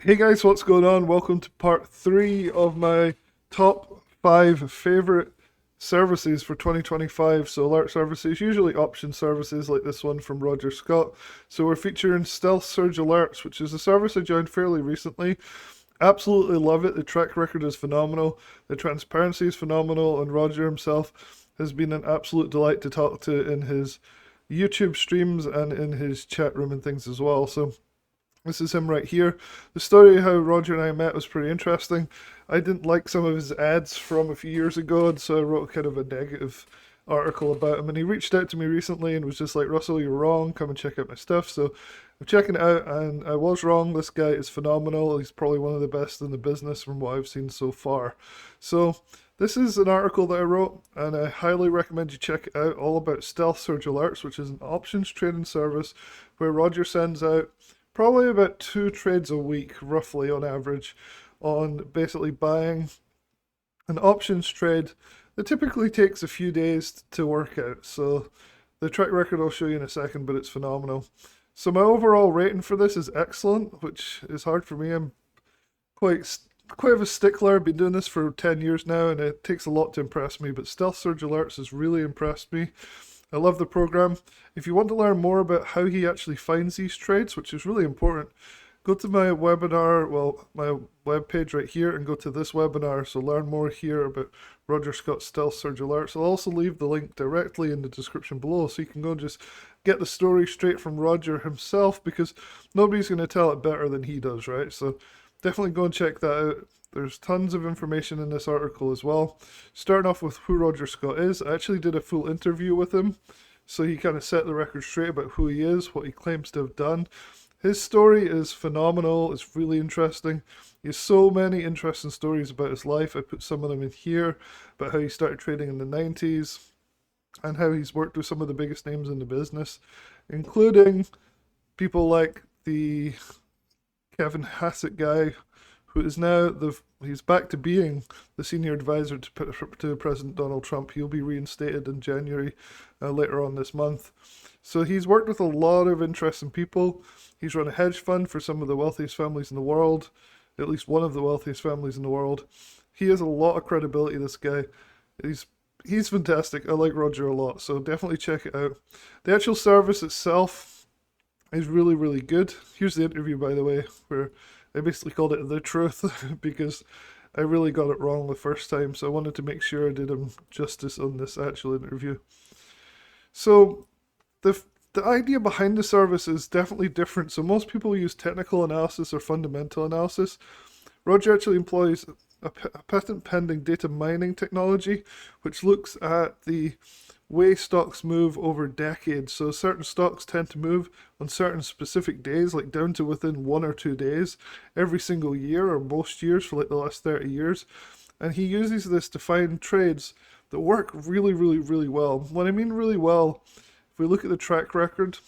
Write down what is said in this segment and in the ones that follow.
Hey guys, what's going on? Welcome to part three of my top five favorite services for 2025. So, alert services, usually option services like this one from Roger Scott. So, we're featuring Stealth Surge Alerts, which is a service I joined fairly recently. Absolutely love it. The track record is phenomenal, the transparency is phenomenal, and Roger himself has been an absolute delight to talk to in his YouTube streams and in his chat room and things as well. So, this is him right here. The story of how Roger and I met was pretty interesting. I didn't like some of his ads from a few years ago, and so I wrote kind of a negative article about him. And he reached out to me recently and was just like, Russell, you're wrong. Come and check out my stuff. So I'm checking it out, and I was wrong. This guy is phenomenal. He's probably one of the best in the business from what I've seen so far. So this is an article that I wrote, and I highly recommend you check it out. All about Stealth Surge Alerts, which is an options trading service where Roger sends out probably about two trades a week, roughly on average, on basically buying an options trade that typically takes a few days to work out. So the track record I'll show you in a second, but it's phenomenal. So my overall rating for this is excellent, which is hard for me. I'm quite quite of a stickler. I've been doing this for 10 years now, and it takes a lot to impress me, but Stealth Surge Alerts has really impressed me. I love the program. If you want to learn more about how he actually finds these trades, which is really important, go to my webinar, well, my webpage right here, and go to this webinar. So learn more here about Roger Scott's Stealth Surge Alerts. I'll also leave the link directly in the description below, so you can go and just get the story straight from Roger himself, because nobody's going to tell it better than he does, right? So definitely go and check that out. There's tons of information in this article as well. Starting off with who Roger Scott is, I actually did a full interview with him, so he kind of set the record straight about who he is, what he claims to have done. His story is phenomenal, it's really interesting. He has so many interesting stories about his life. I put some of them in here, about how he started trading in the 90s, and how he's worked with some of the biggest names in the business, including people like the Kevin Hassett guy, who is now he's back to being the senior advisor to President Donald Trump. He'll be reinstated in January, later on this month. So he's worked with a lot of interesting people. He's run a hedge fund for some of the wealthiest families in the world, at least one of the wealthiest families in the world. He has a lot of credibility, this guy. He's fantastic. I like Roger a lot, so definitely check it out. The actual service itself is really, really good. Here's the interview, by the way, where I basically called it the truth because I really got it wrong the first time, so I wanted to make sure I did him justice on this actual interview. So the the idea behind the service is definitely different. So most people use technical analysis or fundamental analysis. Roger actually employs a patent pending data mining technology, which looks at the way stocks move over decades. So certain stocks tend to move on certain specific days, like down to within 1 or 2 days every single year, or most years for like the last 30 years. And he uses this to find trades that work really, really, really well. When I mean really well, if we look at the track record,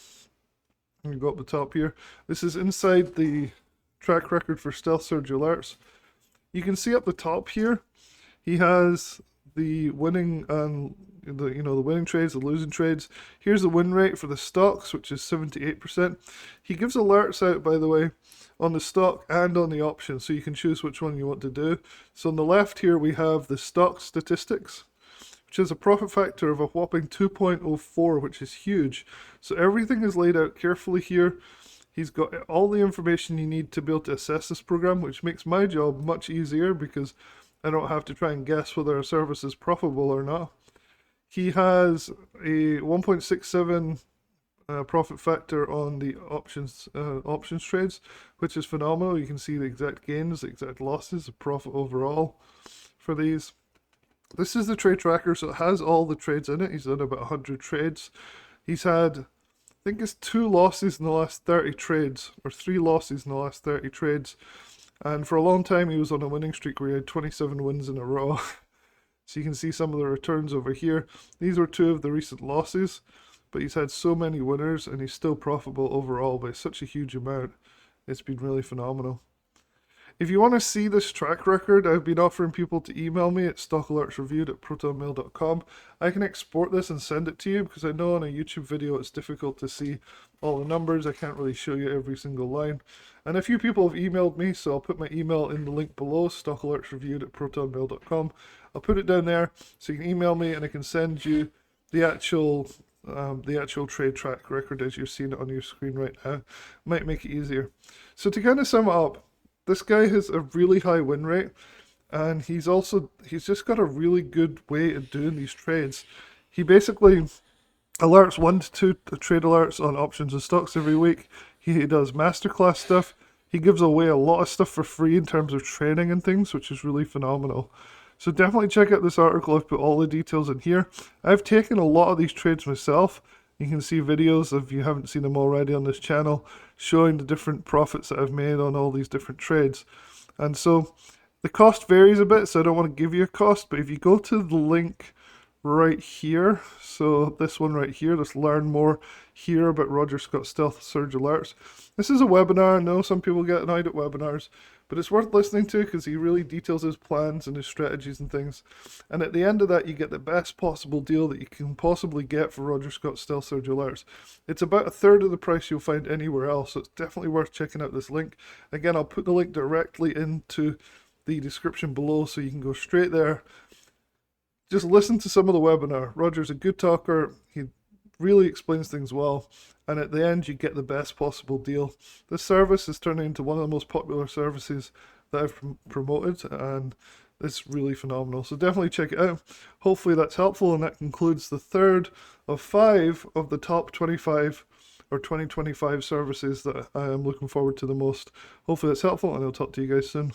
and we go up the top here, this is inside the track record for Stealth Surge Alerts. You can see up the top here, he has the winning and the winning trades, the losing trades. Here's the win rate for the stocks, which is 78%. He gives alerts out, by the way, on the stock and on the option, so you can choose which one you want to do. So on the left here we have the stock statistics, which has a profit factor of a whopping 2.04, which is huge. So everything is laid out carefully here. He's got all the information you need to be able to assess this program, which makes my job much easier because I don't have to try and guess whether a service is profitable or not. He has a 1.67 profit factor on the options trades, which is phenomenal. You can see the exact gains, the exact losses, the profit overall for these. This is the trade tracker, so it has all the trades in it. He's done about 100 trades. He's had, I think it's 2 losses in the last 30 trades, or 3 losses in the last 30 trades. And for a long time, he was on a winning streak where he had 27 wins in a row. So you can see some of the returns over here. These were 2 of the recent losses, but he's had so many winners and he's still profitable overall by such a huge amount. It's been really phenomenal. If you want to see this track record, I've been offering people to email me at stockalertsreviewed@protonmail.com. I can export this and send it to you because I know on a YouTube video it's difficult to see all the numbers. I can't really show you every single line. And a few people have emailed me, so I'll put my email in the link below, stockalertsreviewed@protonmail.com. I'll put it down there so you can email me and I can send you the actual trade track record as you're seeing it on your screen right now. Might make it easier. So to kind of sum it up, this guy has a really high win rate, and he's just got a really good way of doing these trades. He basically alerts 1 to 2 trade alerts on options and stocks every week. He does masterclass stuff. He gives away a lot of stuff for free in terms of training and things, which is really phenomenal. So definitely check out this article. I've put all the details in here. I've taken a lot of these trades myself. You can see videos, if you haven't seen them already on this channel, showing the different profits that I've made on all these different trades. And so the cost varies a bit, so I don't want to give you a cost, but if you go to the link right here, so this one right here, let's learn more here about Roger Scott Stealth Surge Alerts. This is a webinar. I know some people get annoyed at webinars, but it's worth listening to because he really details his plans and his strategies and things. And at the end of that, you get the best possible deal that you can possibly get for Roger Scott Stealth Surge Alerts. It's about a third of the price you'll find anywhere else, so it's definitely worth checking out this link. Again, I'll put the link directly into the description below so you can go straight there. Just listen to some of the webinar. Roger's a good talker. He really explains things well, and at the end you get the best possible deal. This service is turning into one of the most popular services that I've promoted, and it's really phenomenal. So definitely check it out. Hopefully that's helpful, and that concludes the third of 5 of the top 25 or 2025 services that I am looking forward to the most. Hopefully that's helpful, and I'll talk to you guys soon.